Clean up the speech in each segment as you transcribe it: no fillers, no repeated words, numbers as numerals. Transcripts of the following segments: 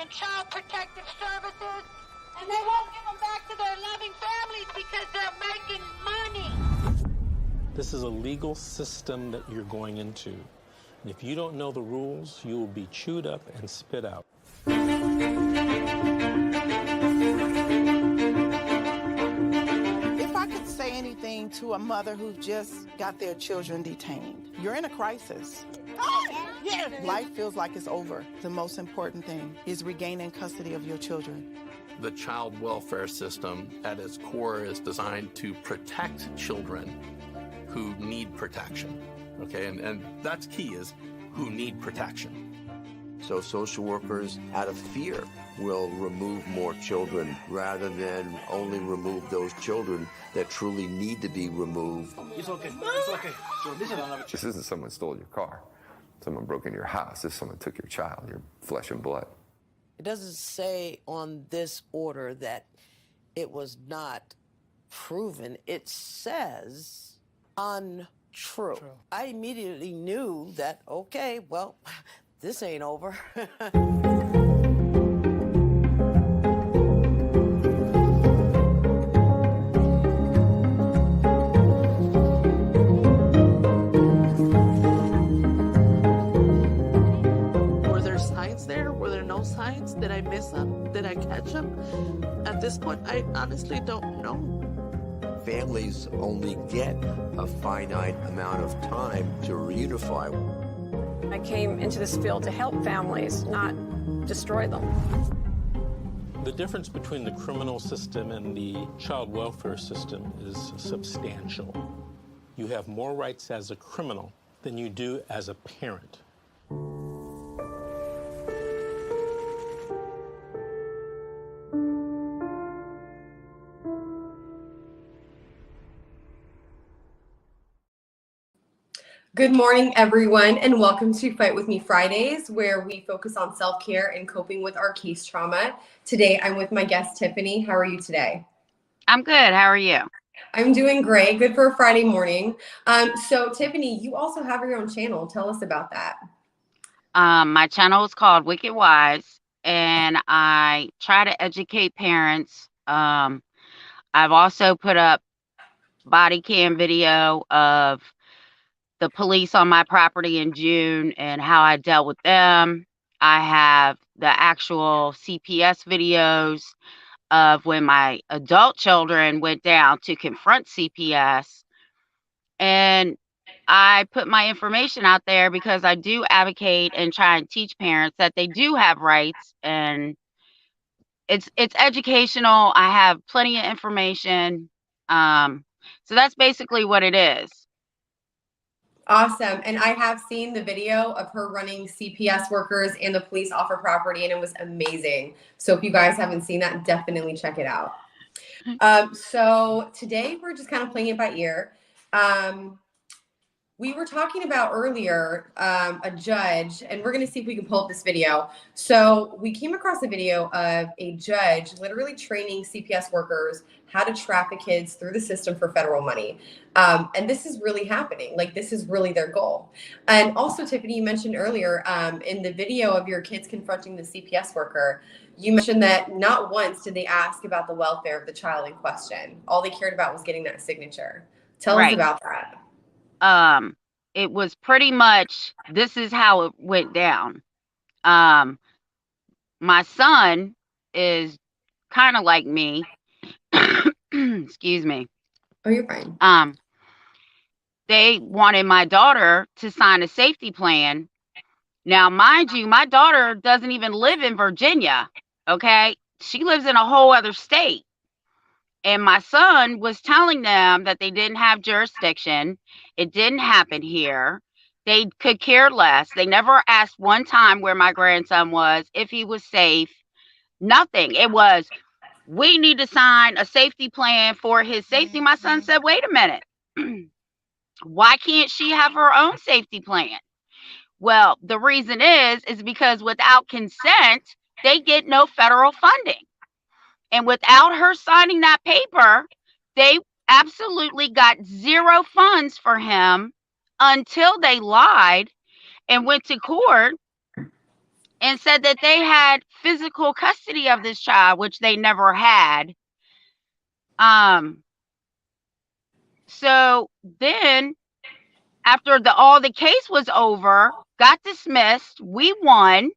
in child protective services, and they won't give them back to their loving families because they're making money. This is a legal system that you're going into. And if you don't know the rules, you will be chewed up and spit out. If I could say anything to a mother who just got their children detained, you're in a crisis. Yeah. Life feels like it's over. The most important thing is regaining custody of your children. The child welfare system at its core is designed to protect children who need protection, okay? And that's key, is who need protection. So social workers, out of fear, will remove more children rather than only remove those children that truly need to be removed. It's okay. It's okay. This isn't someone stole your car. Someone broke into your house. This is someone took your child, your flesh and blood. It doesn't say on this order that it was not proven. It says untrue. I immediately knew that, okay, well, this ain't over. Were there signs there? Were there no signs? Did I miss them? Did I catch them? At this point, I honestly don't know. Families only get a finite amount of time to reunify. I came into this field to help families, not destroy them. The difference between the criminal system and the child welfare system is substantial. You have more rights as a criminal than you do as a parent. Good morning, everyone, and welcome to Fight With Me Fridays, where we focus on self-care and coping with our case trauma. Today, I'm with my guest, Tiffany. How are you today? I'm good. How are you? I'm doing great. Good for a Friday morning. So, Tiffany, you also have your own channel. Tell us about that. My channel is called Wicked Wise, and I try to educate parents. I've also put up body cam video of the police on my property in June and how I dealt with them. I have the actual CPS videos of when my adult children went down to confront CPS. And I put my information out there because I do advocate and try and teach parents that they do have rights, and it's educational. I have plenty of information. So that's basically what it is. Awesome. And I have seen the video of her running CPS workers and the police off her property, and it was amazing. So if you guys haven't seen that, definitely check it out. So today we're just kind of playing it by ear. We were talking about earlier a judge, and we're going to see if we can pull up this video. So we came across a video of a judge literally training CPS workers how to traffic kids through the system for federal money. And this is really happening. Like, this is really their goal. And also, Tiffany, you mentioned earlier in the video of your kids confronting the CPS worker, you mentioned that not once did they ask about the welfare of the child in question. All they cared about was getting that signature. Tell us about that. It was pretty much, this is how it went down. My son is kind of like me. Excuse me. Oh, you're fine. They wanted my daughter to sign a safety plan. Now, mind you, my daughter doesn't even live in Virginia. Okay. She lives in a whole other state. And my son was telling them that they didn't have jurisdiction. It didn't happen here. They could care less. They never asked one time where my grandson was, if he was safe. Nothing. It was, we need to sign a safety plan for his safety. My son said, wait a minute. Why can't she have her own safety plan? Well, the reason is because without consent, they get no federal funding. And without her signing that paper, they absolutely got zero funds for him until they lied and went to court and said that they had physical custody of this child, which they never had. So then after all the case was over, got dismissed, we won.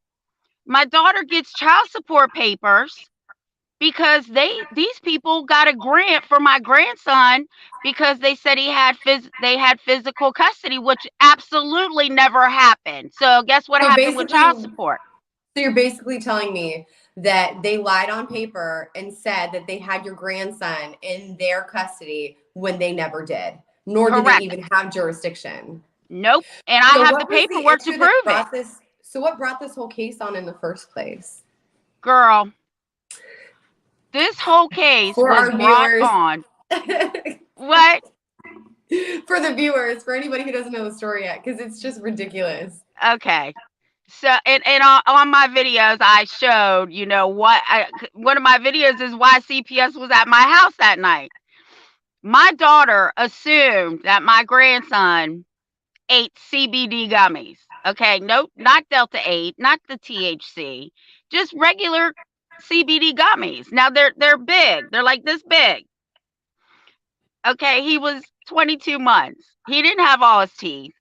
My daughter gets child support papers because these people got a grant for my grandson because they said they had physical custody, which absolutely never happened. So guess what happened with child support? So you're basically telling me that they lied on paper and said that they had your grandson in their custody when they never did, nor did they even have jurisdiction. Nope. And I have the paperwork to prove it. So what brought this whole case on in the first place? Girl, this whole case was brought on. What? For the viewers, for anybody who doesn't know the story yet, because it's just ridiculous. Okay. So, and on my videos, I showed, one of my videos is why CPS was at my house that night. My daughter assumed that my grandson ate CBD gummies. Okay. Nope. Not Delta 8, not the THC, just regular CBD gummies. Now they're big. They're like this big. Okay. He was 22 months. He didn't have all his teeth.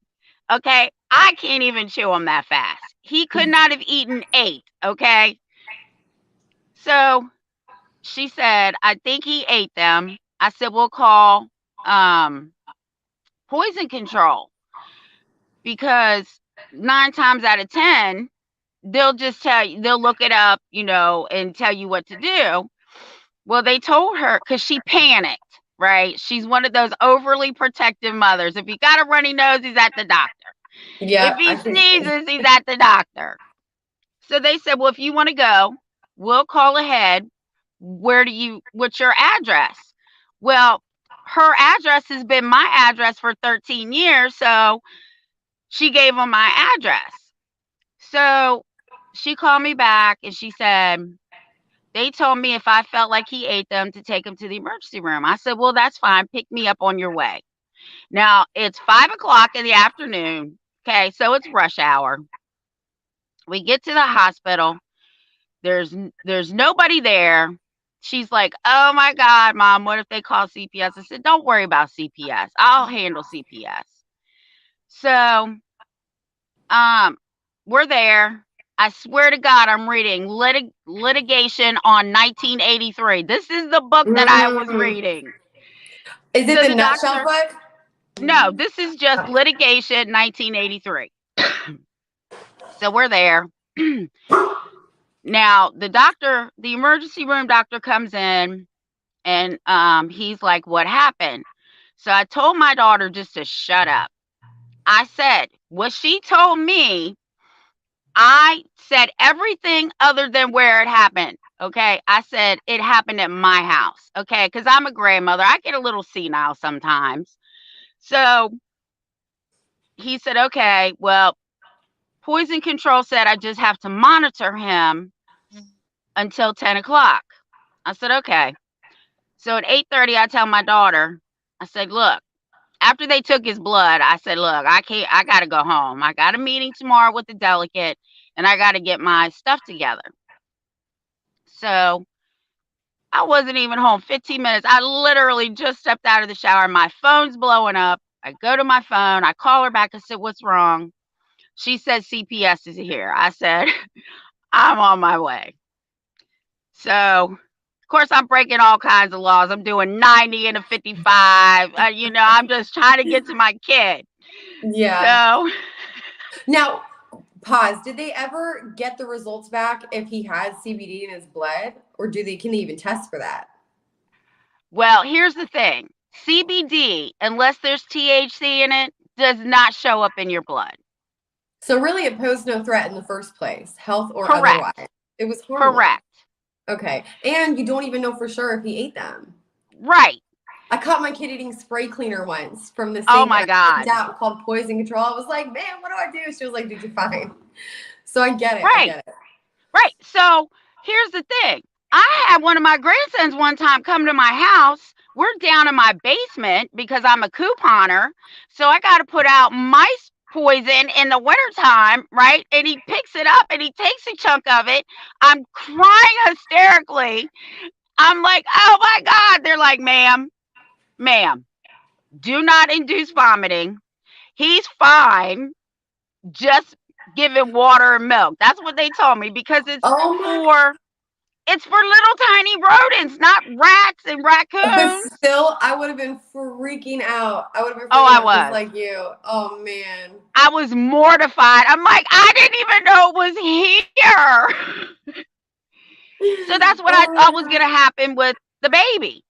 Okay. I can't even chew them that fast. He could not have eaten 8. Okay. So she said, I think he ate them. I said, we'll call poison control, because 9 times out of 10, they'll just tell you, they'll look it up, and tell you what to do. Well, they told her, because she panicked, right? She's one of those overly protective mothers. If he got a runny nose, he's at the doctor. Yeah. If he sneezes, he's at the doctor. So they said, well, if you want to go, we'll call ahead. What's your address? Well, her address has been my address for 13 years. So she gave them my address. So she called me back and she said, they told me if I felt like he ate them to take him to the emergency room. I said, well, that's fine. Pick me up on your way. Now it's 5:00 in the afternoon. Okay. So it's rush hour. We get to the hospital. There's nobody there. She's like, oh my God, Mom, what if they call CPS? I said, don't worry about CPS. I'll handle CPS. So, we're there. I swear to God, I'm reading Litigation on 1983. This is the book that I was reading. Is it the nutshell book? No, this is just Litigation 1983. So we're there. Now, the emergency room doctor comes in and he's like, what happened? So I told my daughter just to shut up. I said, what she told me, I said everything other than where it happened. Okay. I said it happened at my house. Okay. Because I'm a grandmother. I get a little senile sometimes. So he said, okay, well, poison control said I just have to monitor him until 10 o'clock. I said, okay. So at 8:30, I tell my daughter, I said, look, after they took his blood, I said, look, I got to go home. I got a meeting tomorrow with the delegate and I got to get my stuff together. So I wasn't even home 15 minutes. I literally just stepped out of the shower. My phone's blowing up. I go to my phone. I call her back. I said, what's wrong? She said, CPS is here. I said, I'm on my way. So, of course, I'm breaking all kinds of laws. I'm doing 90 and a 55. I'm just trying to get to my kid. Yeah. So now, pause. Did they ever get the results back if he has CBD in his blood, or can they even test for that? Well, here's the thing. CBD, unless there's THC in it, does not show up in your blood. So really, it posed no threat in the first place, health or Correct. Otherwise. It was harmless. Correct. Okay. And you don't even know for sure if he ate them. Right. I caught my kid eating spray cleaner once from this thing out called Poison Control. I was like, man, what do I do? She was like, dude, you're fine. So I get it. Right. I get it. Right. So here's the thing. I had one of my grandsons one time come to my house. We're down in my basement because I'm a couponer. So I got to put out poison in the wintertime, right? And he picks it up and he takes a chunk of it. I'm crying hysterically. I'm like, oh my God. They're like, ma'am, do not induce vomiting. He's fine. Just give him water and milk. That's what they told me, because it's for little tiny rodents, not rats and But raccoons. still, I would have been freaking out. I would have been freaking I out was. just like you. Oh, man. I was mortified. I'm like, I didn't even know it was here. So that's what I thought was going to happen with the baby.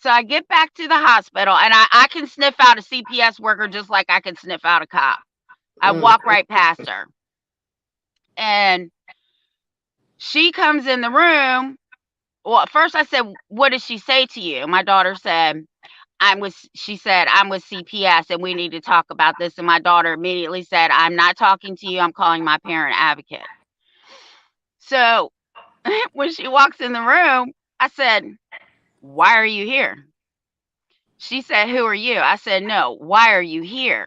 So I get back to the hospital, and I can sniff out a CPS worker just like I can sniff out a cop. I walk right past her. And she comes in the room. Well, at first I said, what did she say to you? My daughter said, she said, I'm with CPS and we need to talk about this. And my daughter immediately said, I'm not talking to you. I'm calling my parent advocate. So when she walks in the room, I said, why are you here? She said, who are you? I said, no, why are you here?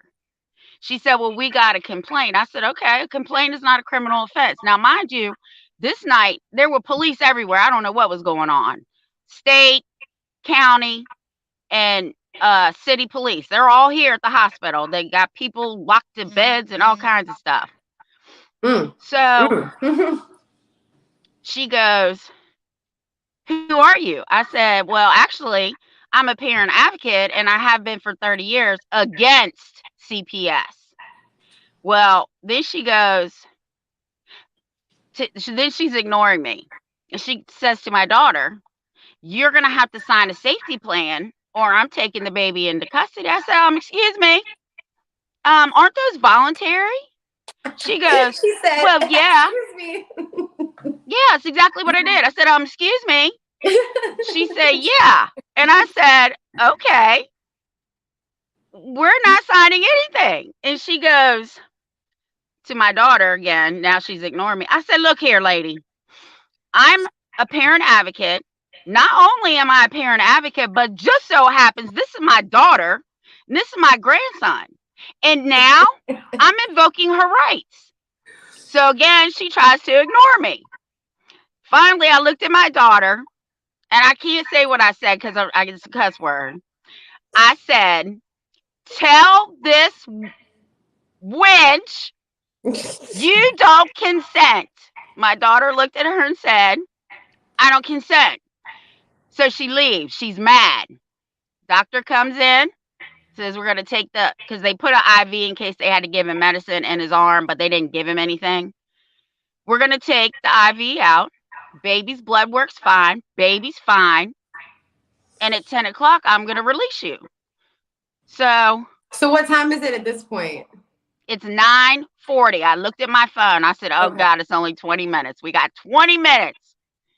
She said, well, we got a complaint. I said, okay, a complaint is not a criminal offense. Now, mind you, this night, there were police everywhere. I don't know what was going on. State, county, and city police. They're all here at the hospital. They got people locked in beds and all kinds of stuff. So she goes, who are you? I said, well, actually, I'm a parent advocate, and I have been for 30 years against CPS. Well, then she goes, then she's ignoring me. And she says to my daughter, you're going to have to sign a safety plan or I'm taking the baby into custody. I said, excuse me, aren't those voluntary? She goes, she said, well, yeah. Excuse me. Yeah, that's exactly what I did. I said, excuse me. She said, yeah. And I said, okay, we're not signing anything. And she goes to my daughter again. Now she's ignoring me. I said, look here, lady, I'm a parent advocate. Not only am I a parent advocate, but just so happens this is my daughter and this is my grandson. And now I'm invoking her rights. So again, she tries to ignore me. Finally, I looked at my daughter, and I can't say what I said because it's a cuss word. I said, tell this wench you don't consent. My daughter looked at her and said, I don't consent. So she leaves. She's mad. Doctor comes in, says we're going to take because they put an IV in case they had to give him medicine in his arm, but they didn't give him anything. We're going to take the IV out. Baby's blood works fine. Baby's fine. And at 10 o'clock, I'm going to release you. So what time is it at this point? It's 9:40. I looked at my phone. I said, oh, God, it's only 20 minutes. We got 20 minutes.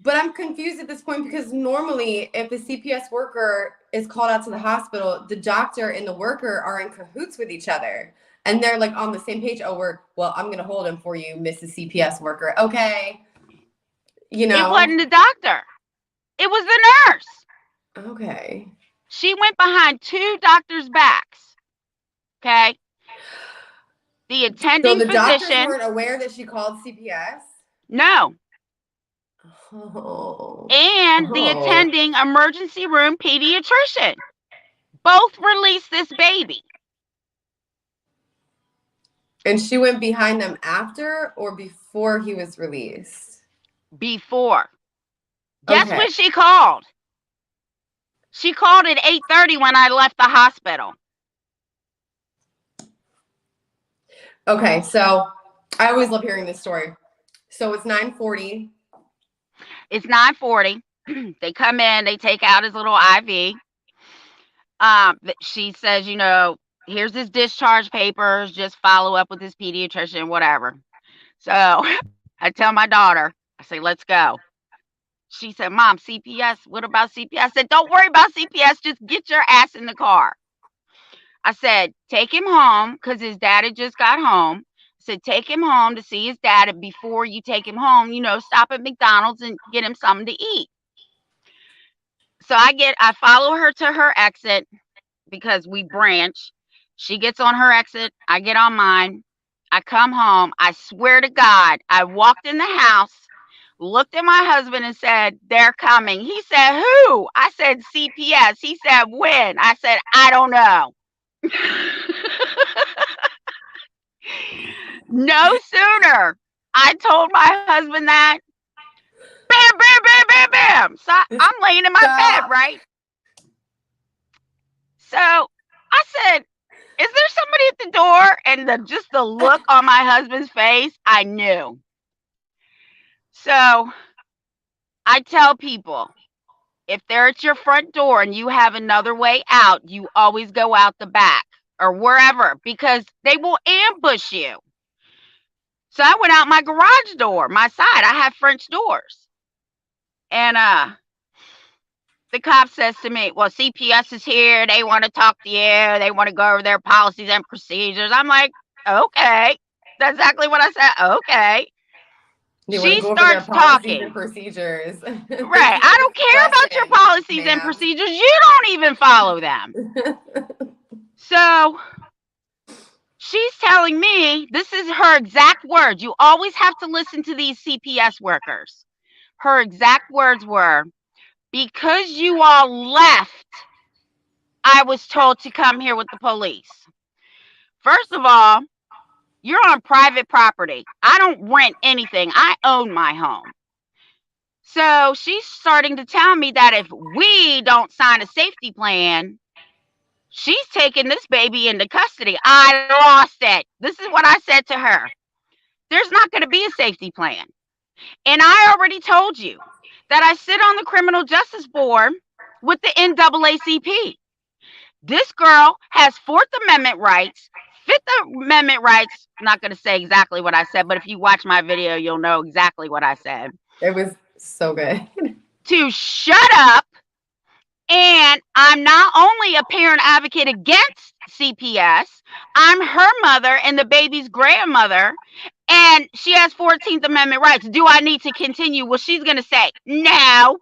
But I'm confused at this point because normally if the CPS worker is called out to the hospital, the doctor and the worker are in cahoots with each other. And they're like on the same page. I'm going to hold him for you, Mrs. CPS worker. Okay. You know. It wasn't the doctor. It was the nurse. Okay. She went behind two doctors' backs. Okay. The attending physician. So the doctors weren't aware that she called CPS? No. And the attending emergency room pediatrician both released this baby. And she went behind them after or before he was released? Before. Guess what she called? She called at 8:30 when I left the hospital. Okay, so I always love hearing this story. So it's 9:40. It's 9:40. They come in, they take out his little IV. She says, here's his discharge papers, just follow up with his pediatrician, whatever. So I tell my daughter, I say, let's go. She said, Mom, CPS, what about CPS? I said, don't worry about CPS, just get your ass in the car. I said, take him home because his dad had just got home. I said, take him home to see his dad. And before you take him home, stop at McDonald's and get him something to eat. So I follow her to her exit because we branch. She gets on her exit. I get on mine. I come home. I swear to God, I walked in the house, looked at my husband and said, they're coming. He said, who? I said, CPS. He said, when? I said, I don't know. No sooner I told my husband that, bam, bam, bam, bam, bam. So I'm laying in my bed, right? So I said, is there somebody at the door? And just the look on my husband's face, I knew. So I tell people, if they're at your front door and you have another way out, you always go out the back or wherever, because they will ambush you. So I went out my garage door, my side. I have French doors. And the cop says to me, well, CPS is here. They want to talk to you. They want to go over their policies and procedures. I'm like, okay. That's exactly what I said. Okay. She starts talking. And procedures. Right. I don't care about your policies and procedures. You don't even follow them. So she's telling me, this is her exact words. You always have to listen to these CPS workers. Her exact words were, because you all left, I was told to come here with the police. First of all, you're on private property. I don't rent anything. I own my home. So she's starting to tell me that if we don't sign a safety plan, she's taking this baby into custody. I lost it. This is what I said to her. There's not going to be a safety plan. And I already told you that I sit on the criminal justice board with the NAACP. This girl has Fourth Amendment rights, Fifth Amendment rights. I'm not going to say exactly what I said, but if you watch my video, you'll know exactly what I said. It was so good. To shut up. And I'm not only a parent advocate against CPS, I'm her mother and the baby's grandmother, and she has 14th Amendment rights. Do I need to continue? Well, she's going to say, no.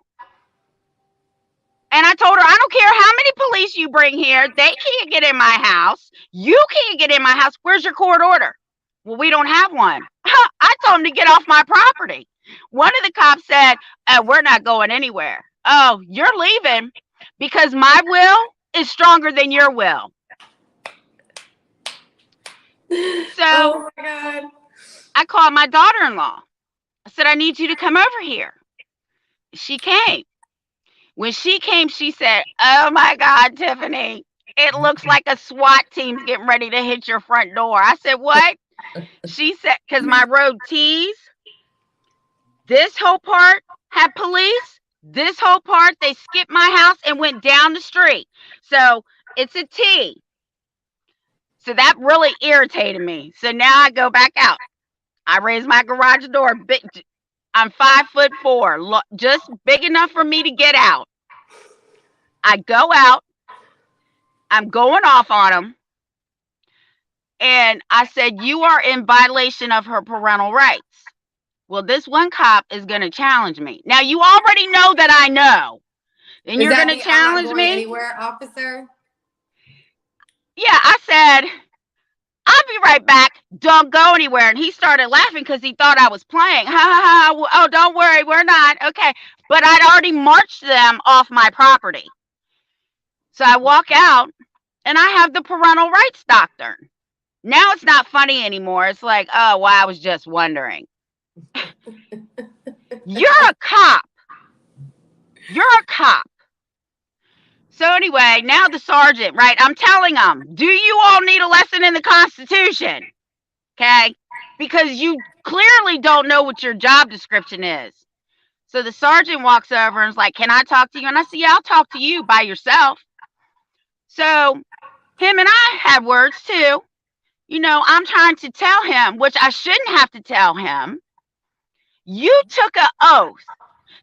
And I told her, I don't care how many police you bring here. They can't get in my house. You can't get in my house. Where's your court order? Well, we don't have one. I told them to get off my property. One of the cops said, we're not going anywhere. Oh, you're leaving because my will is stronger than your will. So oh my God. I called my daughter-in-law. I said, I need you to come over here. She came. When she came, she said, oh my God, Tiffany, it looks like a SWAT team's getting ready to hit your front door. I said, what? She said, because my road T's, this whole part had police. This whole part, they skipped my house and went down the street. So it's a T. So that really irritated me. So now I go back out. I raise my garage door. I'm 5'4", just big enough for me to get out. I go out. I'm going off on them. And I said, you are in violation of her parental rights. Well, this one cop is going to challenge me. Now, you already know that I know. And you're going to challenge me? Anywhere, officer? Yeah, I said, I'll be right back. Don't go anywhere. And he started laughing because he thought I was playing. Ha ha ha. Oh, don't worry. We're not. Okay. But I'd already marched them off my property. So I walk out and I have the parental rights doctrine. Now it's not funny anymore. It's like, oh, well, I was just wondering. You're a cop. You're a cop. So anyway, now the sergeant, right? I'm telling them, do you all need a lesson in the Constitution? Okay? Because you clearly don't know what your job description is. So the sergeant walks over and is like, can I talk to you? And I said, yeah, I'll talk to you by yourself. So him and I had words too. You know, I'm trying to tell him, which I shouldn't have to tell him. You took an oath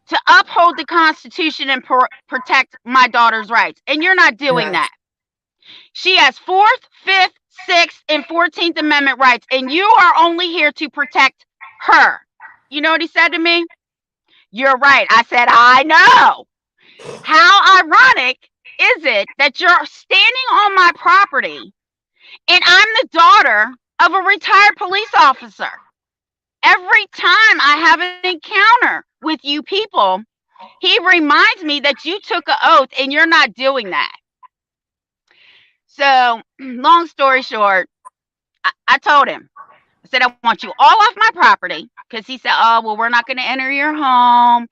to uphold the Constitution and protect my daughter's rights. And you're not doing that. She has 4th, 5th, 6th, and 14th Amendment rights. And you are only here to protect her. You know what he said to me? You're right. I said, I know. How ironic is it that you're standing on my property And I'm the daughter of a retired police officer. Every time I have an encounter with you people, he reminds me that you took an oath and you're not doing that. So, long story short, I told him, I said, I want you all off my property, because he said, oh, well, we're not going to enter your home.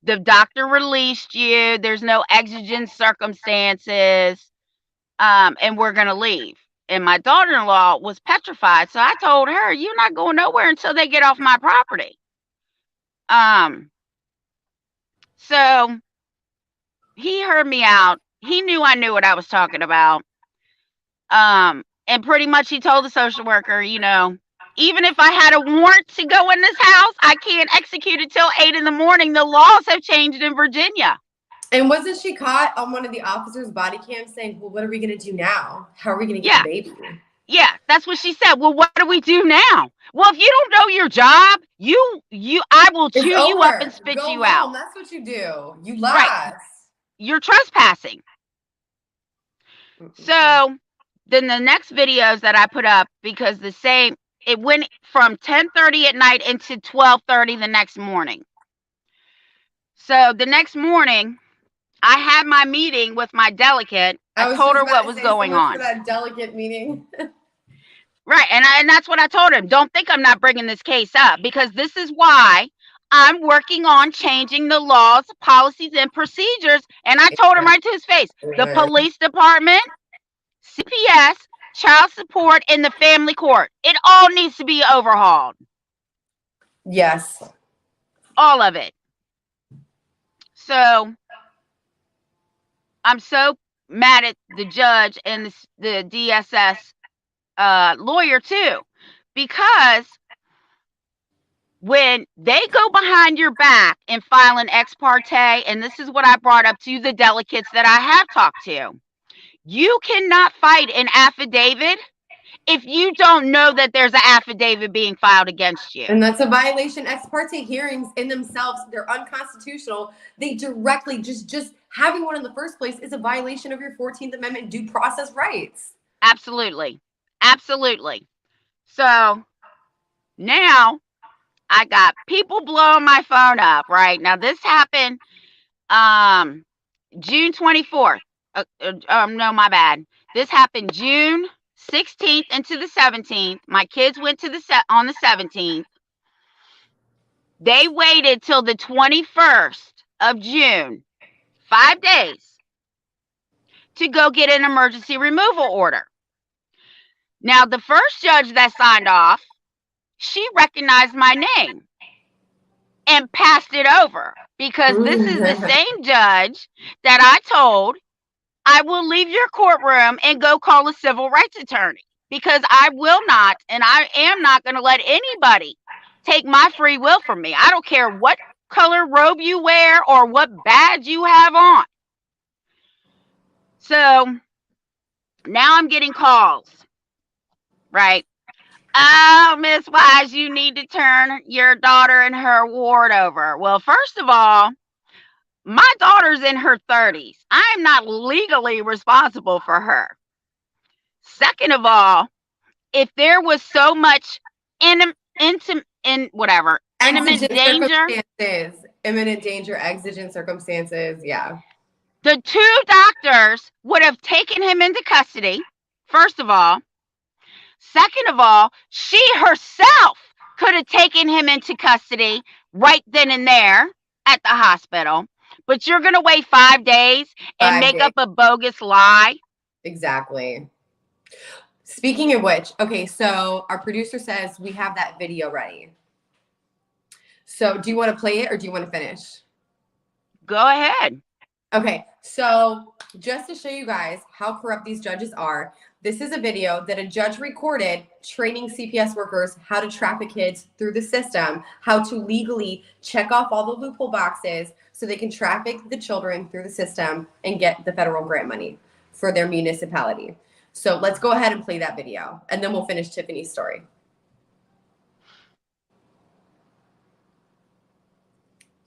The doctor released you. There's no exigent circumstances. And we're going to leave. And my daughter-in-law was petrified. So I told her, you're not going nowhere until they get off my property. So he heard me out. He knew I knew what I was talking about. And pretty much he told the social worker, you know, even if I had a warrant to go in this house, I can't execute it till 8 in the morning. The laws have changed in Virginia. And wasn't she caught on one of the officers' body cams saying, well, what are we going to do now? How are we going to get the baby? Yeah, that's what she said. Well, what do we do now? Well, if you don't know your job, I will chew you up and spit you out. That's what you do. You lost. Right. You're trespassing. So then the next videos that I put up, because it went from 10:30 at night into 12:30 the next morning. So the next morning, I had my meeting with my delegate. I told her what was going on. For that delegate meeting. Right, and that's what I told him. Don't think I'm not bringing this case up, because this is why I'm working on changing the laws, policies, and procedures. And I told him right to his face, the police department, CPS, child support, and the family court. It all needs to be overhauled. Yes. All of it. So I'm so mad at the judge and the DSS lawyer too, because when they go behind your back and file an ex parte, and this is what I brought up to the delegates that I have talked to, you cannot fight an affidavit if you don't know that there's an affidavit being filed against you. And that's a violation. Ex parte hearings in themselves, they're unconstitutional. They directly, just having one in the first place is a violation of your 14th Amendment due process rights. Absolutely. Absolutely. So now I got people blowing my phone up, right? Now this happened June 24th. No, my bad. This happened June 16th into the 17th. My kids went to on the 17th. They waited till the 21st of June, 5 days, to go get an emergency removal order. Now, the first judge that signed off, she recognized my name and passed it over, because this is the same judge that I told, I will leave your courtroom and go call a civil rights attorney, because I will not, and I am not going to let anybody take my free will from me. I don't care what color robe you wear or what badge you have on. So now I'm getting calls. Right. Oh, Miss Wise, you need to turn your daughter and her ward over. Well, first of all, my daughter's in her 30s. I am not legally responsible for her. Second of all, if there was so much imminent danger, exigent circumstances, yeah. The two doctors would have taken him into custody, first of all. Second of all, she herself could have taken him into custody right then and there at the hospital. But you're going to wait 5 days and make up a bogus lie? Exactly. Speaking of which, okay, so our producer says we have that video ready. So do you want to play it or do you want to finish? Go ahead. Okay, so just to show you guys how corrupt these judges are, this is a video that a judge recorded training CPS workers how to traffic kids through the system, how to legally check off all the loophole boxes so they can traffic the children through the system and get the federal grant money for their municipality. So let's go ahead and play that video, and then we'll finish Tiffany's story.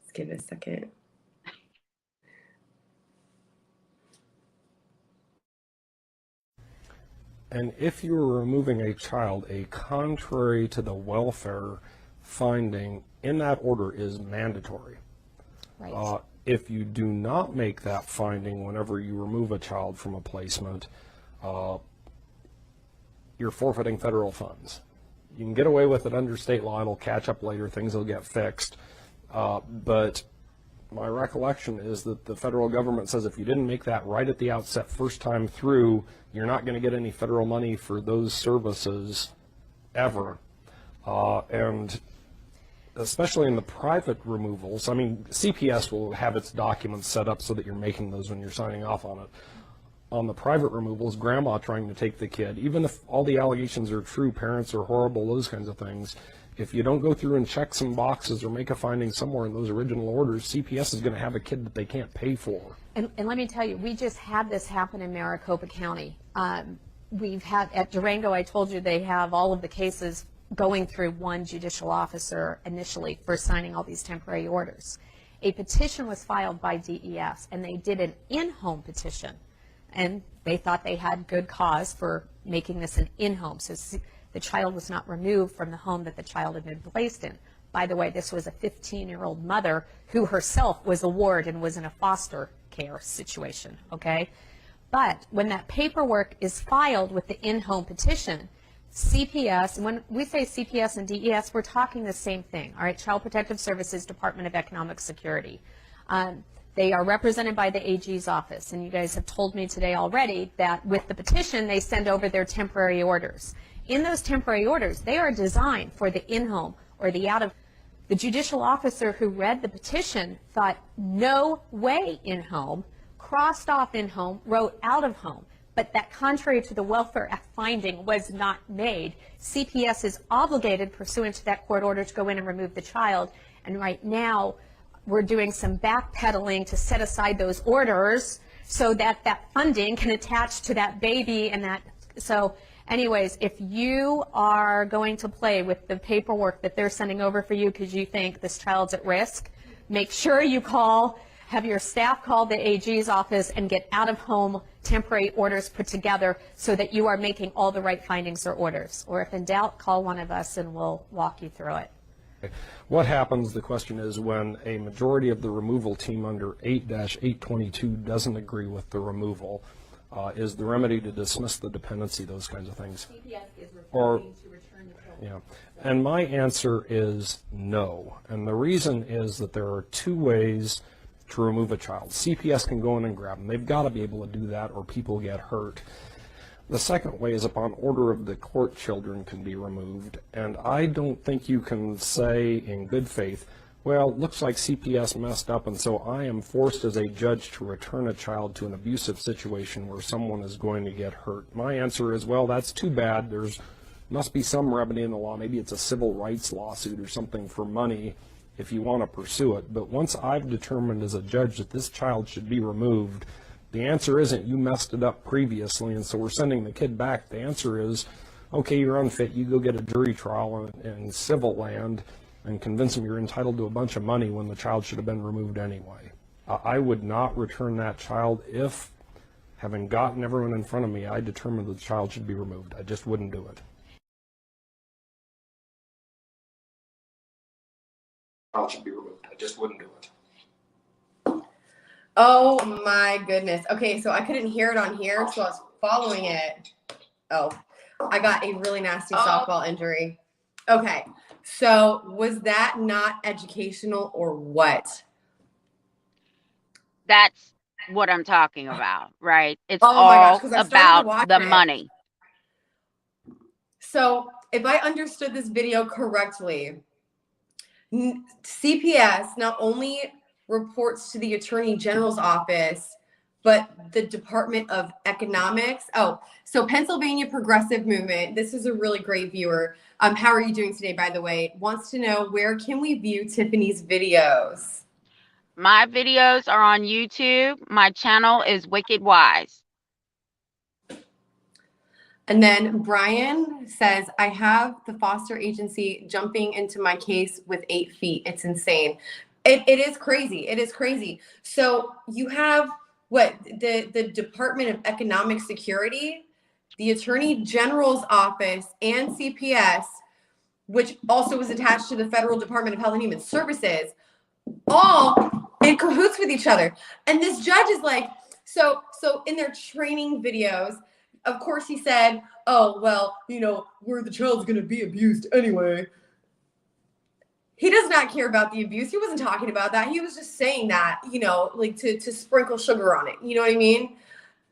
Let's give it a second. And if you are removing a child, a contrary to the welfare finding in that order is mandatory. Right. If you do not make that finding whenever you remove a child from a placement, you're forfeiting federal funds. You can get away with it under state law. It'll catch up later. Things will get fixed. But my recollection is that the federal government says if you didn't make that right at the outset, first time through, you're not going to get any federal money for those services ever. And especially in the private removals, I mean, CPS will have its documents set up so that you're making those when you're signing off on it. On the private removals, grandma trying to take the kid, even if all the allegations are true, parents are horrible, those kinds of things, if you don't go through and check some boxes or make a finding somewhere in those original orders, CPS is going to have a kid that they can't pay for. And let me tell you, we just had this happen in Maricopa County. We've had, at Durango, I told you they have all of the cases going through one judicial officer initially for signing all these temporary orders. A petition was filed by DES, and they did an in-home petition. And they thought they had good cause for making this an in-home. So the child was not removed from the home that the child had been placed in. By the way, this was a 15-year-old mother who herself was a ward and was in a foster care situation, okay? But when that paperwork is filed with the in-home petition, CPS, and when we say CPS and DES, we're talking the same thing, all right? Child Protective Services, Department of Economic Security. They are represented by the AG's office, and you guys have told me today already that with the petition, they send over their temporary orders. In those temporary orders, they are designed for the in-home or the out of. The judicial officer who read the petition thought, no way in-home, crossed off in-home, wrote out of home. But that, contrary to the Welfare Act finding, was not made. CPS is obligated, pursuant to that court order, to go in and remove the child. And right now, we're doing some backpedaling to set aside those orders so that that funding can attach to that baby and that. So anyways, if you are going to play with the paperwork that they're sending over for you because you think this child's at risk, make sure you have your staff call the AG's office and get out-of-home temporary orders put together so that you are making all the right findings or orders. Or if in doubt, call one of us and we'll walk you through it. What happens, the question is, when a majority of the removal team under 8-822 doesn't agree with the removal? Is the remedy to dismiss the dependency, those kinds of things? CPS is refusing to return the children. Yeah. And my answer is no. And the reason is that there are two ways to remove a child. CPS can go in and grab them. They've got to be able to do that or people get hurt. The second way is upon order of the court, children can be removed. And I don't think you can say in good faith, well, looks like CPS messed up, and so I am forced as a judge to return a child to an abusive situation where someone is going to get hurt. My answer is, well, that's too bad. There's must be some remedy in the law. Maybe it's a civil rights lawsuit or something for money if you want to pursue it. But once I've determined as a judge that this child should be removed, the answer isn't you messed it up previously and so we're sending the kid back. The answer is, okay, you're unfit. You go get a jury trial in civil land and convince them you're entitled to a bunch of money when the child should have been removed anyway. I would not return that child if, having gotten everyone in front of me, I determined that the child should be removed. I just wouldn't do it. Child should be removed. I just wouldn't do it. Oh my goodness. Okay, so I couldn't hear it on here, so I was following it. Oh, I got a really nasty softball injury. Okay, so was that not educational or what? That's what I'm talking about, right? It's all about the money. So if I understood this video correctly, CPS not only reports to the Attorney General's office, but the Department of Economics. Oh, so Pennsylvania Progressive Movement. This is a really great viewer. How are you doing today, by the way? Wants to know, where can we view Tiffany's videos? My videos are on YouTube. My channel is Wicked Wise. And then Brian says, I have the foster agency jumping into my case with 8 feet. It's insane. It is crazy. It is crazy. So you have what, the Department of Economic Security the Attorney General's office, and CPS, which also was attached to the Federal Department of Health and Human Services, all in cahoots with each other. And this judge is like, so in their training videos, of course he said, oh, well, you know, where the child's going to be abused anyway. He does not care about the abuse. He wasn't talking about that. He was just saying that, you know, like to sprinkle sugar on it. You know what I mean?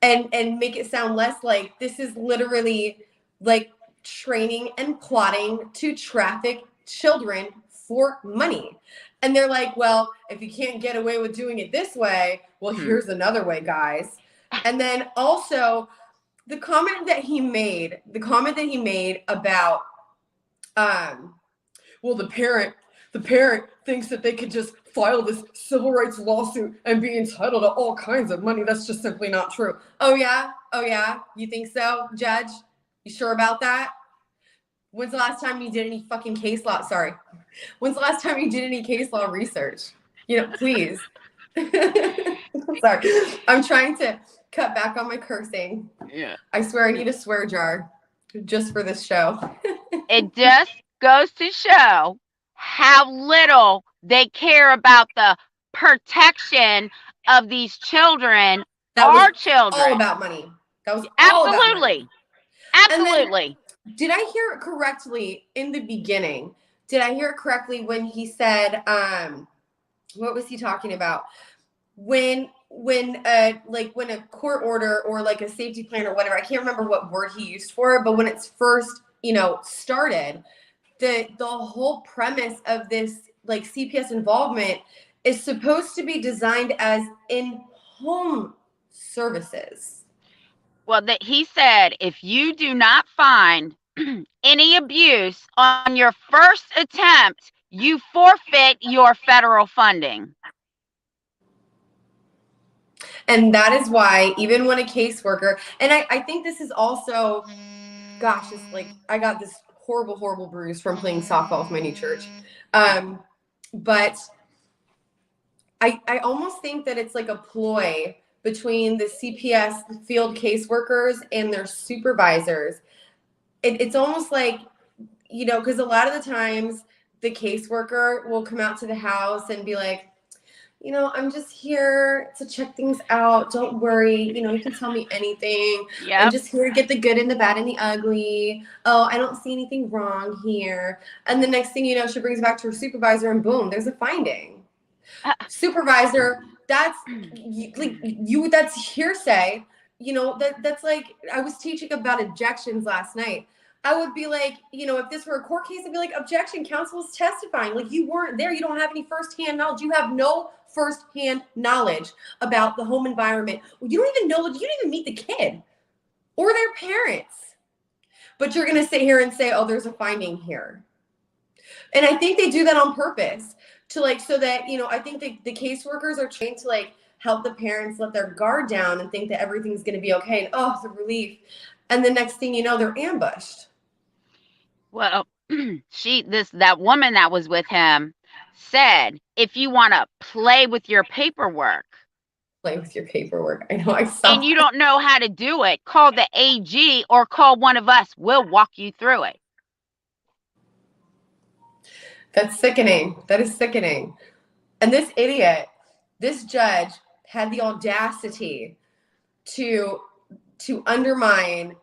And make it sound less like this is literally like training and plotting to traffic children for money. And they're like, well, if you can't get away with doing it this way, well, here's another way, guys. And then also the comment that he made about, well, the parent thinks that they could just file this civil rights lawsuit and be entitled to all kinds of money. That's just simply not true. Oh yeah? You think so, Judge? You sure about that? When's the last time you did any fucking case law? Sorry. When's the last time you did any case law research? You know, please. Sorry. I'm trying to cut back on my cursing. Yeah. I swear I need a swear jar just for this show. It just goes to show how little they care about the protection of these children, our children. All about money. That was absolutely, all about money. Absolutely. Did I hear it correctly in the beginning? Did I hear it correctly when he said, what was he talking about? When a court order or like a safety plan or whatever, I can't remember what word he used for it, but when it's first, you know, started, the whole premise of this like CPS involvement is supposed to be designed as in-home services. Well, he said, if you do not find any abuse on your first attempt, you forfeit your federal funding. And that is why even when a caseworker, and I think this is also, gosh, it's like I got this horrible bruise from playing softball with my new church. But I almost think that it's like a ploy between the CPS field caseworkers and their supervisors. It's almost like, you know, because a lot of the times the caseworker will come out to the house and be like, you know, I'm just here to check things out. Don't worry. You know, you can tell me anything. Yep. I'm just here to get the good and the bad and the ugly. Oh, I don't see anything wrong here. And the next thing you know, she brings it back to her supervisor and boom, there's a finding. Supervisor, that's hearsay. You know, that's like, I was teaching about objections last night. I would be like, you know, if this were a court case, I'd be like, objection, counsel is testifying. Like, you weren't there. You don't have any firsthand knowledge. You have no firsthand knowledge about the home environment. You don't even know, you don't even meet the kid or their parents. But you're going to sit here and say, oh, there's a finding here. And I think they do that on purpose to like, so that, you know, I think the caseworkers are trained to like help the parents let their guard down and think that everything's going to be okay. And oh, it's a relief. And the next thing you know, they're ambushed. Well, that woman that was with him said, if you want to play with your paperwork. I know, I saw. And you don't know how to do it, call the AG or call one of us. We'll walk you through it. That's sickening. That is sickening. And this idiot, this judge had the audacity to undermine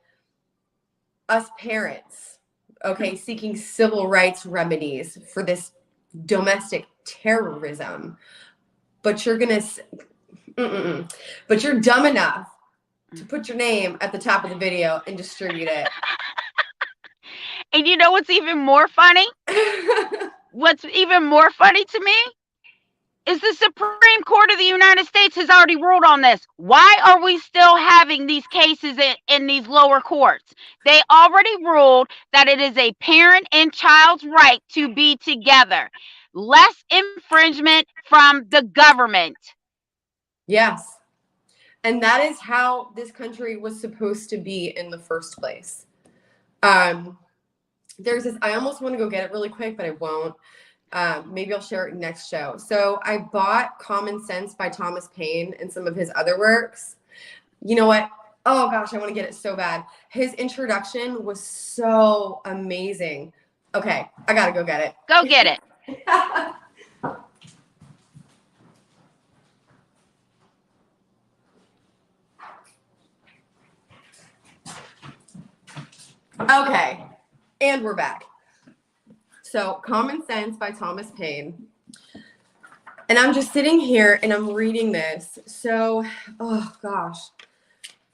us parents, okay, seeking civil rights remedies for this domestic terrorism. But you're but you're dumb enough to put your name at the top of the video and distribute it. And you know what's even more funny? What's even more funny to me is the Supreme Court of the United States has already ruled on this. Why are we still having these cases in these lower courts? They already ruled that it is a parent and child's right to be together. Less infringement from the government. Yes. And that is how this country was supposed to be in the first place. There's this, I almost want to go get it really quick, but I won't. Maybe I'll share it next show. So I bought Common Sense by Thomas Paine and some of his other works. You know what? Oh gosh, I want to get it so bad. His introduction was so amazing. Okay, I gotta go get it. Go get it. Okay, and we're back. So, Common Sense by Thomas Paine. And I'm just sitting here and I'm reading this. So, oh gosh,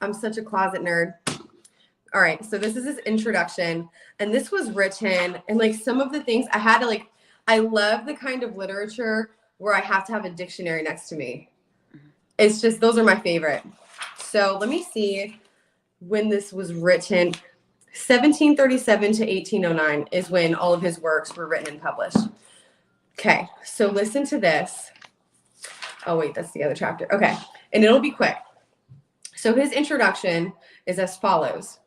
I'm such a closet nerd. All right, so this is his introduction, and this was written, and like some of the things I had to like, I love the kind of literature where I have to have a dictionary next to me. It's just, those are my favorite. So let me see when this was written. 1737 to 1809 is when all of his works were written and published. Okay, so listen to this. Oh wait, that's the other chapter. Okay, and it'll be quick. So his introduction is as follows.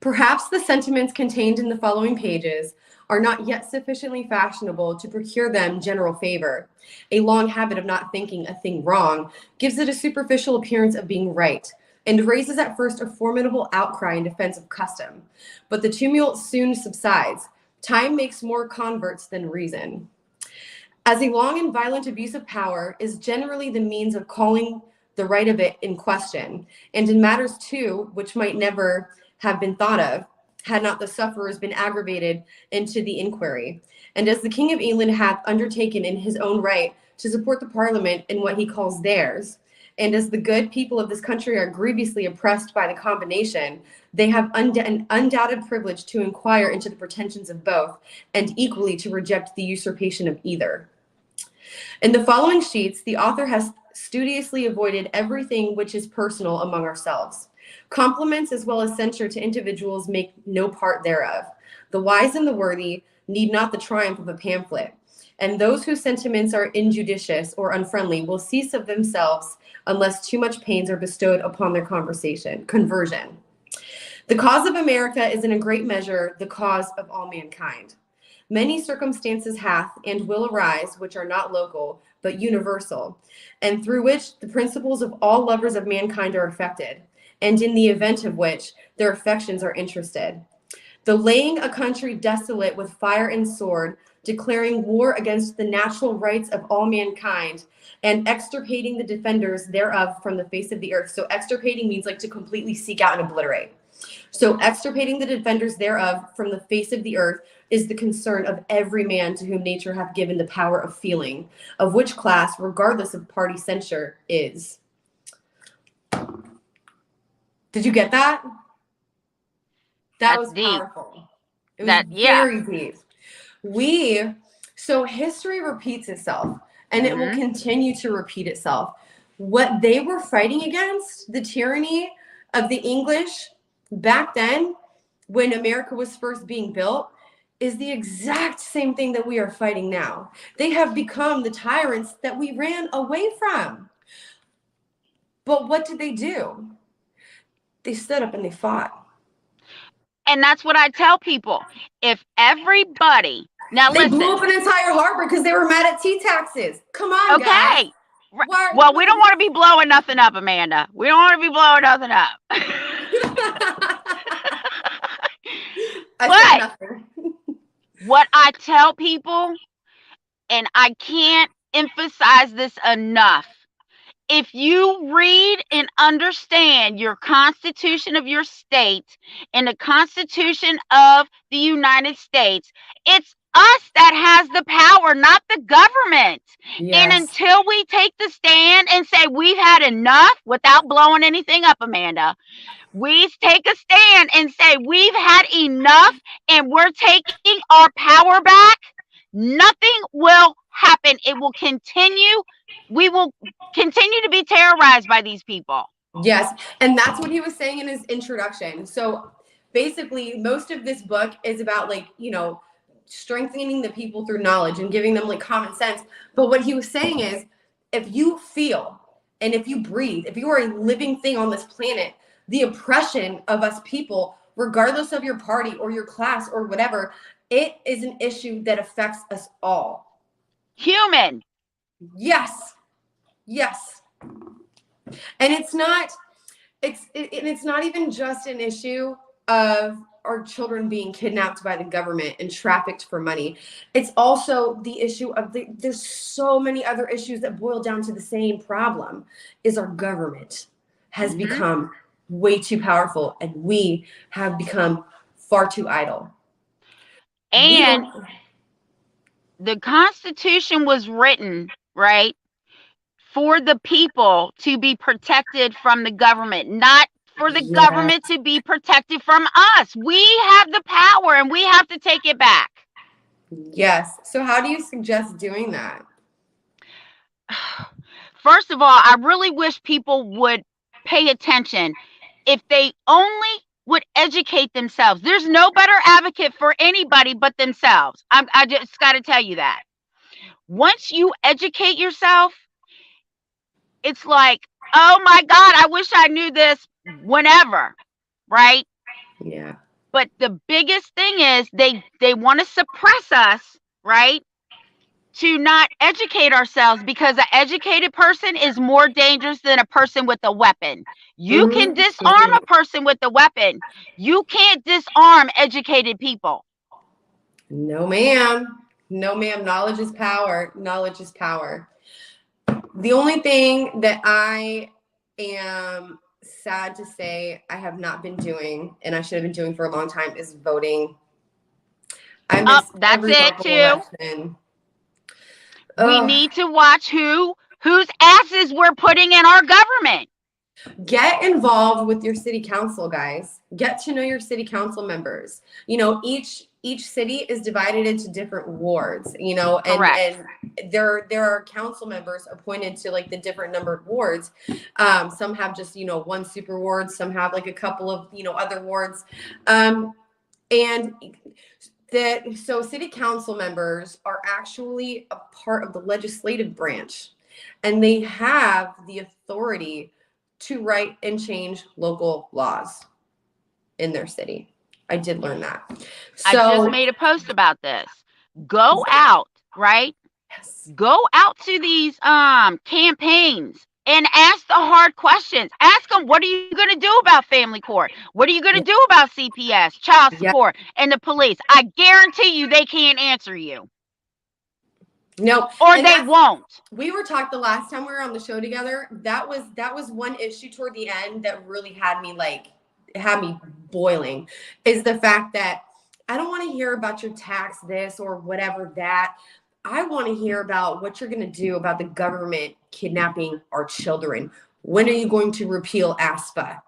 Perhaps the sentiments contained in the following pages are not yet sufficiently fashionable to procure them general favor. A long habit of not thinking a thing wrong gives it a superficial appearance of being right, and raises at first a formidable outcry in defense of custom. But the tumult soon subsides. Time makes more converts than reason. As a long and violent abuse of power is generally the means of calling the right of it in question, and in matters too, which might never have been thought of, had not the sufferers been aggravated into the inquiry. And as the King of England hath undertaken in his own right to support the Parliament in what he calls theirs, and as the good people of this country are grievously oppressed by the combination, they have an undoubted privilege to inquire into the pretensions of both, and equally to reject the usurpation of either. In the following sheets, the author has studiously avoided everything which is personal among ourselves. Compliments as well as censure to individuals make no part thereof. The wise and the worthy need not the triumph of a pamphlet, and those whose sentiments are injudicious or unfriendly will cease of themselves unless too much pains are bestowed upon their conversion. The cause of America is in a great measure the cause of all mankind. Many circumstances hath and will arise which are not local, but universal, and through which the principles of all lovers of mankind are affected, and in the event of which their affections are interested. The laying a country desolate with fire and sword, declaring war against the natural rights of all mankind, and extirpating the defenders thereof from the face of the earth. So extirpating means like to completely seek out and obliterate. So extirpating the defenders thereof from the face of the earth is the concern of every man to whom nature hath given the power of feeling, of which class, regardless of party censure, is. Did you get that? That was deep. powerful. It was very deep. So history repeats itself, and it will continue to repeat itself. What they were fighting against, the tyranny of the English back then, when America was first being built, is the exact same thing that we are fighting now. They have become the tyrants that we ran away from. But what did they do? They stood up and they fought. And that's what I tell people. If everybody, now they listen. blew up an entire harbor because they were mad at tea taxes. Come on, guys. Well, we don't want to be blowing nothing up, Amanda. We don't want to be blowing nothing up. But what I tell people, and I can't emphasize this enough, if you read and understand your Constitution of your state and the Constitution of the United States, it's us that has the power, not the government. Yes. And until we take the stand and say we've had enough, without blowing anything up, Amanda, we take a stand and say we've had enough and we're taking our power back, nothing will happen. It will continue. We will continue to be terrorized by these people. Yes. And that's what he was saying in his introduction. So basically, most of this book is about, like, you know, strengthening the people through knowledge and giving them like common sense. But what he was saying is, if you feel and if you breathe, if you are a living thing on this planet, the oppression of us people, regardless of your party or your class or whatever, it is an issue that affects us all. Human. Yes. Yes. And it's not, It's not even just an issue of our children being kidnapped by the government and trafficked for money. It's also the issue of there's so many other issues that boil down to the same problem, is our government has become way too powerful, and we have become far too idle. And the Constitution was written, right, for the people to be protected from the government, not for the government to be protected from us. We have the power and we have to take it back. Yes. So how do you suggest doing that? First of all, I really wish people would pay attention. If they only would educate themselves, there's no better advocate for anybody but themselves. I just got to tell you that. Once you educate yourself, it's like, oh my God, I wish I knew this whenever, right? Yeah. But the biggest thing is they want to suppress us, right? To not educate ourselves, because an educated person is more dangerous than a person with a weapon. You can disarm a person with a weapon. You can't disarm educated people. No, ma'am. No, ma'am. Knowledge is power. Knowledge is power. The only thing that I am sad to say I have not been doing, and I should have been doing for a long time, is voting. I miss that's it too. Election. We need to watch whose asses we're putting in our government. Get involved with your city council, guys. Get to know your city council members. You know, each city is divided into different wards, you know, and there are council members appointed to like the different numbered wards. Some have just, you know, one super ward, some have like a couple of, you know, other wards. So city council members are actually a part of the legislative branch, and they have the authority to write and change local laws in their city. I did learn that. I just made a post about this. Go out, right? Yes. Go out to these campaigns and ask the hard questions. Ask them, what are you going to do about family court? What are you going to do about CPS, child support, and the police? I guarantee you they can't answer you. No, or they won't. We were talking the last time we were on the show together. That was one issue toward the end that really had me boiling, is the fact that I don't want to hear about your tax this or whatever that. I want to hear about what you're going to do about the government kidnapping our children. When are you going to repeal ASPA?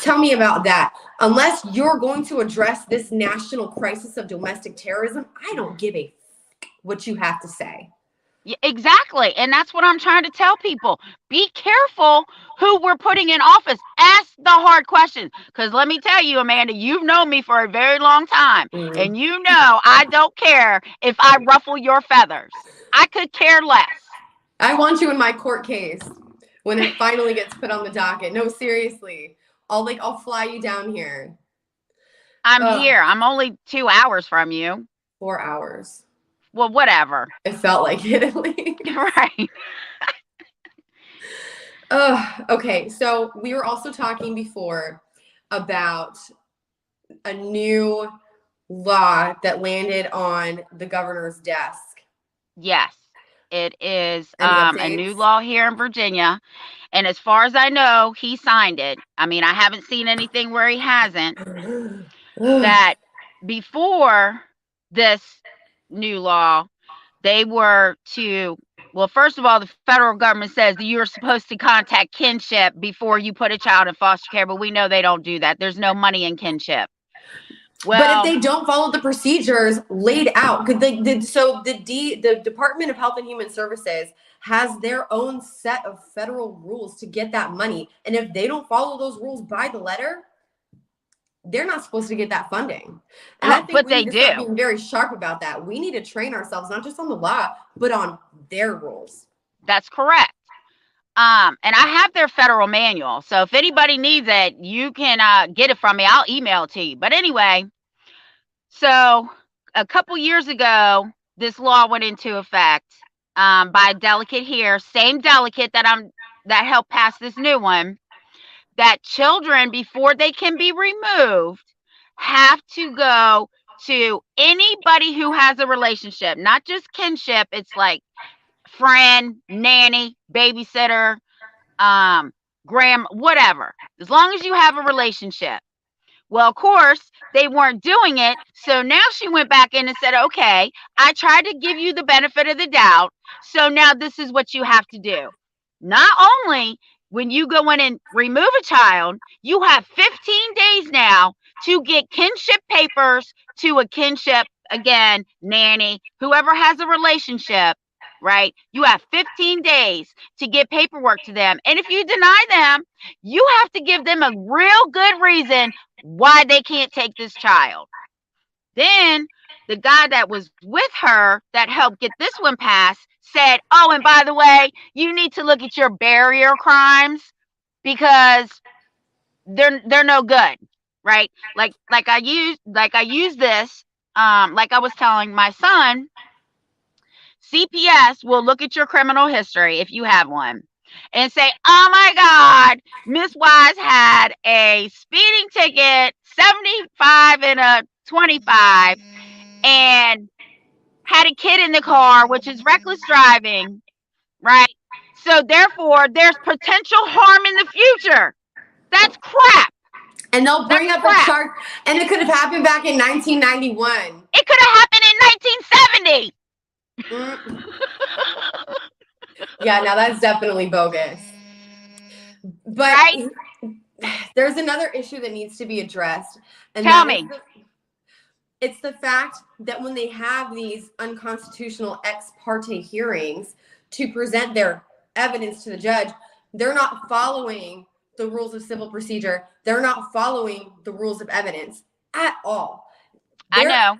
Tell me about that. Unless you're going to address this national crisis of domestic terrorism, I don't give a what you have to say. Yeah, exactly. And that's what I'm trying to tell people. Be careful who we're putting in office. Ask the hard questions. Because let me tell you, Amanda, you've known me for a very long time. And you know I don't care if I ruffle your feathers. I could care less. I want you in my court case when it finally gets put on the docket. No, seriously. I'll fly you down here. I'm here. I'm only 2 hours from you. 4 hours. Well, whatever. It felt like it at least. Right. Okay. So we were also talking before about a new law that landed on the governor's desk. Yes, it is a new law here in Virginia. And as far as I know, he signed it. I mean, I haven't seen anything where he hasn't. That before this new law, they were to, well, first of all, the federal government says that you're supposed to contact kinship before you put a child in foster care, but we know they don't do that. There's no money in kinship. Well, but if they don't follow the procedures laid out, the Department of Health and Human Services has their own set of federal rules to get that money. And if they don't follow those rules by the letter, they're not supposed to get that funding. And I think but we they need to start being very sharp about that. We need to train ourselves, not just on the law, but on their rules. That's correct. And I have their federal manual. So if anybody needs it, you can get it from me. I'll email it to you. But anyway, so a couple years ago, this law went into effect by a delegate here, same delegate that helped pass this new one. that children, before they can be removed, have to go to anybody who has a relationship, not just kinship. It's like friend, nanny, babysitter, grandma, whatever, as long as you have a relationship. Well, of course, they weren't doing it. So now she went back in and said, okay, I tried to give you the benefit of the doubt. So now this is what you have to do. Not only when you go in and remove a child, you have 15 days now to get kinship papers to a kinship, again, nanny, whoever has a relationship, right? You have 15 days to get paperwork to them. And if you deny them, you have to give them a real good reason why they can't take this child. Then the guy that was with her that helped get this one passed said, oh, and by the way, you need to look at your barrier crimes because they're no good, right? Like I use this, like I was telling my son, CPS will look at your criminal history if you have one and say, oh my God, Miss Wise had a speeding ticket, 75 and a 25, and had a kid in the car, which is reckless driving, right? So therefore, there's potential harm in the future. That's crap. And they'll bring up a charge, and it could have happened back in 1991. It could have happened in 1970. Yeah, now that's definitely bogus. But right? There's another issue that needs to be addressed. And tell me. It's the fact that when they have these unconstitutional ex parte hearings to present their evidence to the judge, they're not following the rules of civil procedure. They're not following the rules of evidence at all. I know.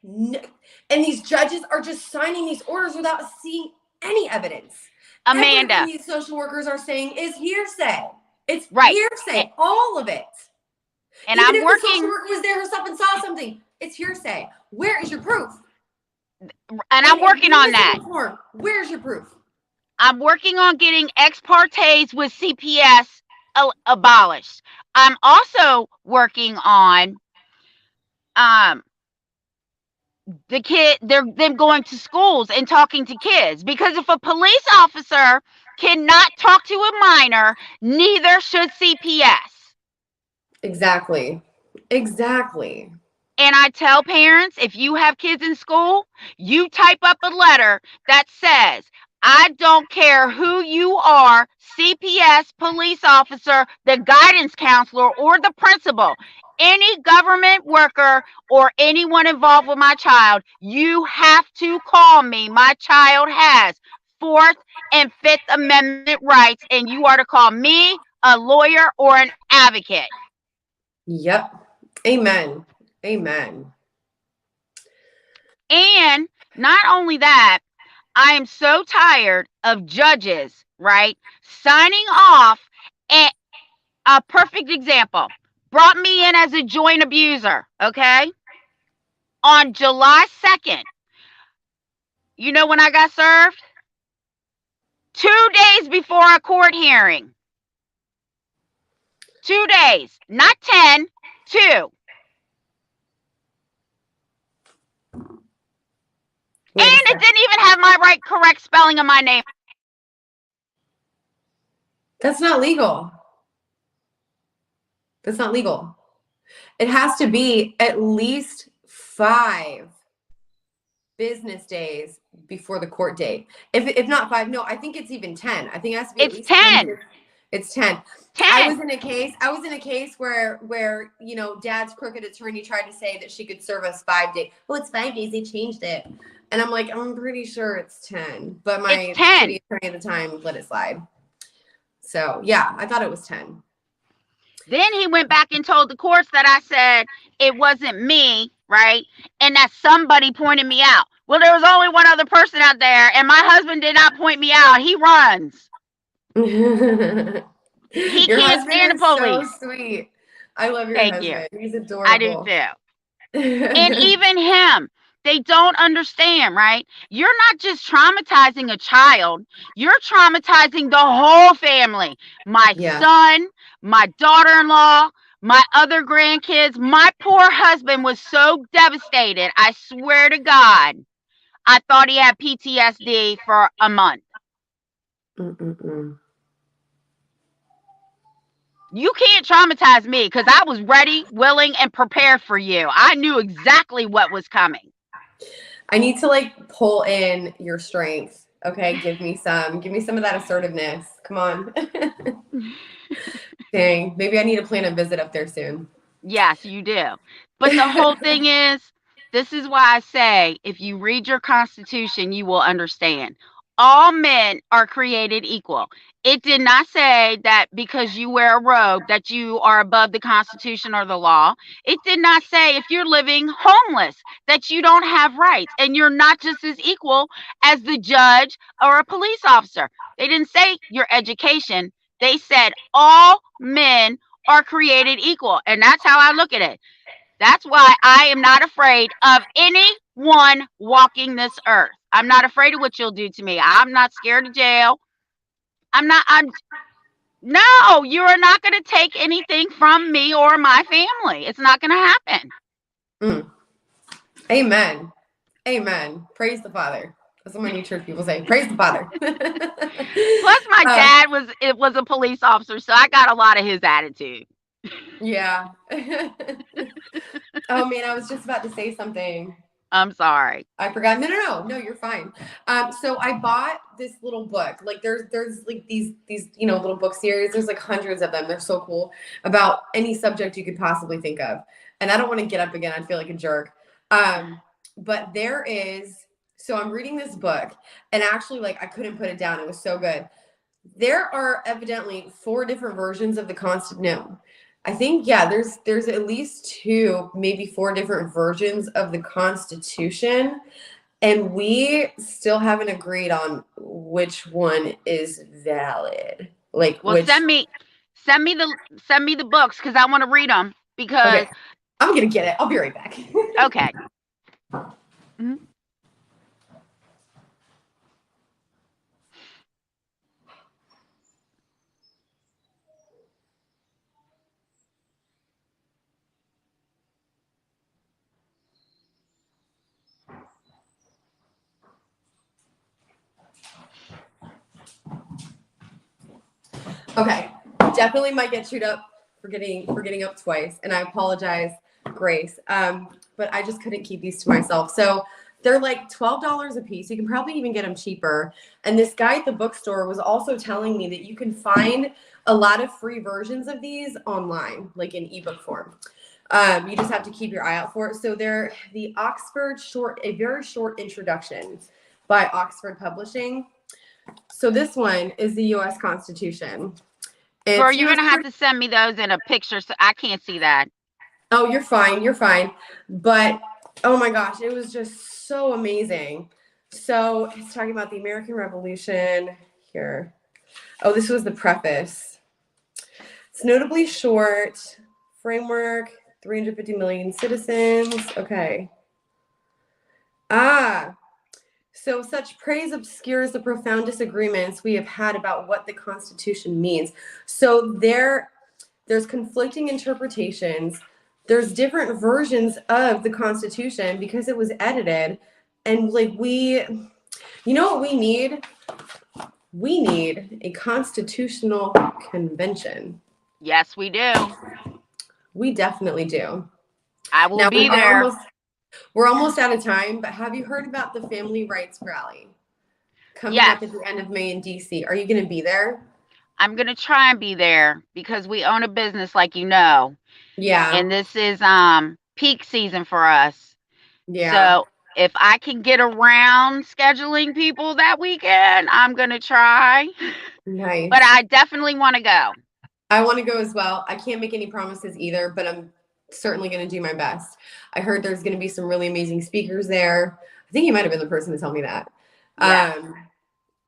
And these judges are just signing these orders without seeing any evidence. Amanda. Everything these social workers are saying is hearsay. It's hearsay, all of it. And Even I'm if working. The social worker was there herself and saw something, it's hearsay. Where is your proof? And I'm working on that. Where's your proof? I'm working on getting ex partes with CPS abolished. I'm also working on them going to schools and talking to kids, because if a police officer cannot talk to a minor, neither should CPS. Exactly. And I tell parents, if you have kids in school, you type up a letter that says, I don't care who you are, CPS, police officer, the guidance counselor, or the principal, any government worker or anyone involved with my child, you have to call me. My child has 4th and 5th Amendment rights, and you are to call me, a lawyer, or an advocate. Yep. Amen. And not only that, I am so tired of judges, right, signing off. And a perfect example, brought me in as a joint abuser, okay? On July 2nd, you know when I got served? 2 days before a court hearing. 2 days, not 10, 2. And it didn't even have my correct spelling of my name. That's not legal. It has to be at least 5 business days before the court date. If not 5, no, I think it's even 10. I think it has to be at least 10. It's 10. 10. I was in a case where dad's crooked attorney tried to say that she could serve us 5 days. Well, it's 5 days. They changed it. And I'm like, I'm pretty sure it's 10. But my city attorney at the time let it slide. So, yeah, I thought it was 10. Then he went back and told the courts that I said it wasn't me, right? And that somebody pointed me out. Well, there was only one other person out there, and my husband did not point me out. He runs. He can't stand the police. So sweet. I love your Thank husband. you. He's adorable. I do too. And even him, they don't understand, right? You're not just traumatizing a child. You're traumatizing the whole family. My son, my daughter-in-law, my other grandkids. My poor husband was so devastated. I swear to God, I thought he had PTSD for a month. You can't traumatize me because I was ready, willing, and prepared for you. I knew exactly what was coming. I need to like pull in your strength. Okay, give me some of that assertiveness. Come on. Dang, maybe I need to plan a visit up there soon. Yes, you do. But the whole thing is, this is why I say, if you read your Constitution, you will understand. All men are created equal. It did not say that because you wear a robe that you are above the Constitution or the law. It did not say if you're living homeless that you don't have rights and you're not just as equal as the judge or a police officer. They didn't say your education. They said all men are created equal. And that's how I look at it. That's why I am not afraid of anyone walking this earth. I'm not afraid of what you'll do to me. I'm not scared of jail. No, you are not going to take anything from me or my family. It's not going to happen. Amen. Amen. Praise the Father. That's what my new church people say. Praise the Father. Plus, my dad was a police officer, so I got a lot of his attitude. Yeah. Oh man, I was just about to say something. I'm sorry. I forgot. No, you're fine. So I bought this little book. Like there's like these little book series. There's like hundreds of them. They're so cool about any subject you could possibly think of. And I don't want to get up again. I'd feel like a jerk. But there is. So I'm reading this book, and actually, like I couldn't put it down. It was so good. There are evidently 4 different versions of the Constitution. No, I think, yeah, there's at least 2, maybe 4 different versions of the Constitution, and we still haven't agreed on which one is valid. Like, well, send me the books because I want to read them. Because okay. I'm gonna get it. I'll be right back. Okay. Mm-hmm. Okay, definitely might get chewed up for getting up twice, and I apologize, Grace. But I just couldn't keep these to myself. So they're like $12 a piece. You can probably even get them cheaper. And this guy at the bookstore was also telling me that you can find a lot of free versions of these online, like in ebook form. You just have to keep your eye out for it. So they're the A Very Short Introduction by Oxford Publishing. So this one is the U.S. Constitution. Girl, you're going to have to send me those in a picture so I can't see that. Oh, you're fine. You're fine. But, oh my gosh, it was just so amazing. So it's talking about the American Revolution here. Oh, this was the preface. It's notably short. Framework, 350 million citizens. Okay. So such praise obscures the profound disagreements we have had about what the Constitution means. So there's conflicting interpretations. There's different versions of the Constitution because it was edited. And like you know what we need? We need a constitutional convention. Yes, we do. We definitely do. I will be there. We're almost out of time, but have you heard about the Family Rights Rally coming up at the end of May in DC? Are you going to be there? I'm going to try and be there because we own a business, like you know. Yeah. And this is peak season for us. Yeah. So if I can get around scheduling people that weekend, I'm going to try. Nice. But I definitely want to go. I want to go as well. I can't make any promises either, but I'm certainly going to do my best. I heard there's going to be some really amazing speakers there. I think you might have been the person to tell me that. Yeah.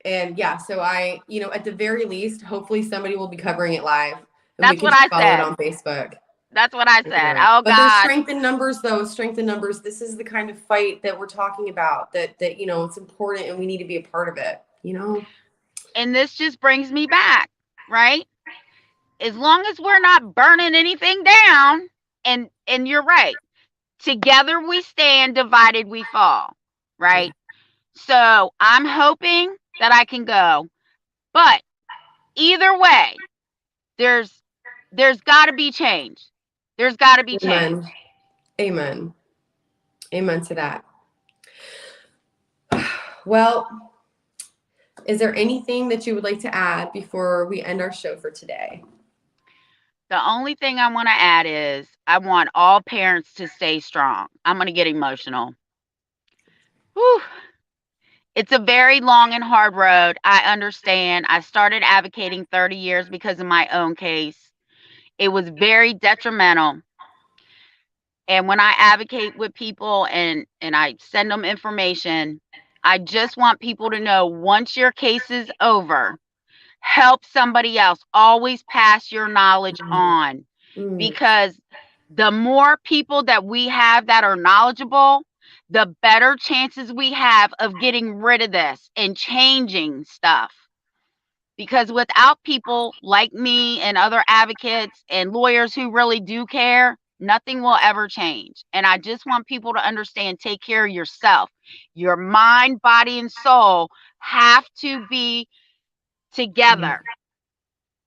And yeah, so at the very least, hopefully somebody will be covering it live. That's what I said on Facebook. That's what I said. Yeah. Oh, but God. there's strength in numbers, though. Strength in numbers. This is the kind of fight that we're talking about, that it's important and we need to be a part of it, And this just brings me back, right? as long as we're not burning anything down, and you're right, together we stand, divided we fall, right? So I'm hoping that I can go, but either way, there's got to be change. There's got to be change. Amen. Amen. Amen to that. Well, is there anything that you would like to add before we end our show for today? The only thing I want to add is I want all parents to stay strong. I'm going to get emotional. Whew. It's a very long and hard road. I understand. I started advocating 30 years because of my own case. It was very detrimental. And when I advocate with people and I send them information, I just want people to know, once your case is over, help somebody else. Always pass your knowledge on, because the more people that we have that are knowledgeable, the better chances we have of getting rid of this and changing stuff. Because without people like me and other advocates and lawyers who really do care, nothing will ever change. And I just want people to understand, take care of yourself. Your mind, body, and soul have to be together,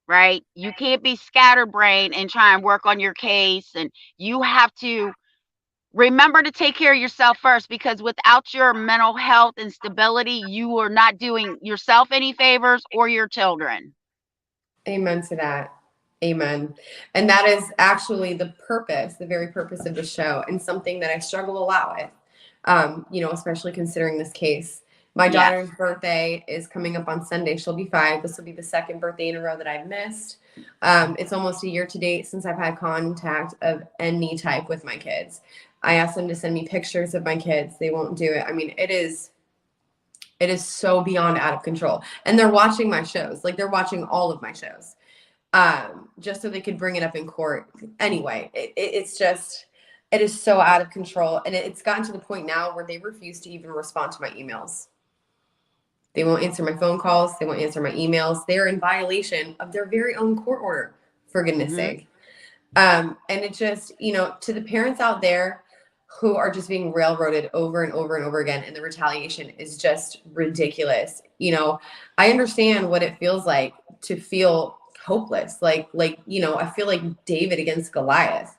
right? You can't be scatterbrained and try and work on your case. And you have to remember to take care of yourself first, because without your mental health and stability, you are not doing yourself any favors or your children. Amen to that. Amen. And that is actually the purpose, the very purpose of the show, and something that I struggle a lot with, you know, especially considering this case. My daughter's birthday is coming up on Sunday. She'll be 5. This will be the second birthday in a row that I've missed. It's almost a year to date since I've had contact of any type with my kids. I asked them to send me pictures of my kids. They won't do it. I mean, it is so beyond out of control. And they're watching my shows. Like, they're watching all of my shows, just so they could bring it up in court. Anyway, it's just, it is so out of control. And it's gotten to the point now where they refuse to even respond to my emails. They won't answer my phone calls. They won't answer my emails. They're in violation of their very own court order, for goodness sake. And it just, you know, to the parents out there who are just being railroaded over and over and over again, and the retaliation is just ridiculous. You know, I understand what it feels like to feel hopeless. Like, you know, I feel like David against Goliath,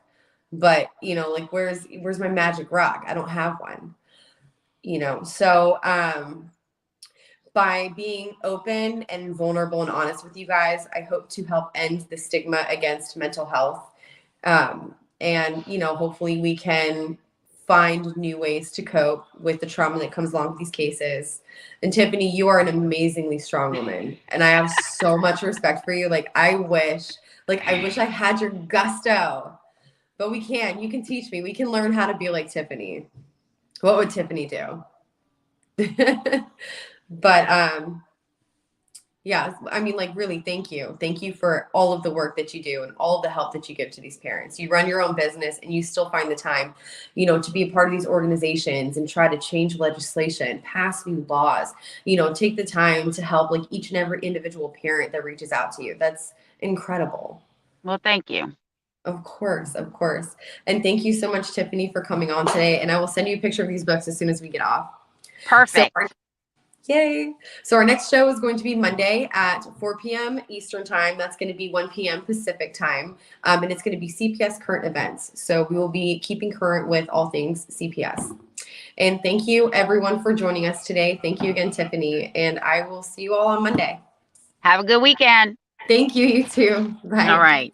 but, you know, like, where's my magic rock? I don't have one, you know? So, by being open and vulnerable and honest with you guys, I hope to help end the stigma against mental health. And, you know, hopefully we can find new ways to cope with the trauma that comes along with these cases. And Tiffany, you are an amazingly strong woman, and I have so much respect for you. Like, I wish I had your gusto, but we can. You can teach me. We can learn how to be like Tiffany. What would Tiffany do? But yeah, I mean, like, really, thank you. Thank you for all of the work that you do and all of the help that you give to these parents. You run your own business and you still find the time, you know, to be a part of these organizations and try to change legislation, pass new laws, you know, take the time to help, like, each and every individual parent that reaches out to you. That's incredible. Well, thank you. Of course, of course. And thank you so much, Tiffany, for coming on today. And I will send you a picture of these books as soon as we get off. Perfect. Yay. So our next show is going to be Monday at 4 p.m. Eastern time. That's going to be 1 p.m. Pacific time. And it's going to be CPS current events. So we will be keeping current with all things CPS. And thank you everyone for joining us today. Thank you again, Tiffany. And I will see you all on Monday. Have a good weekend. Thank you. You too. Bye. All right.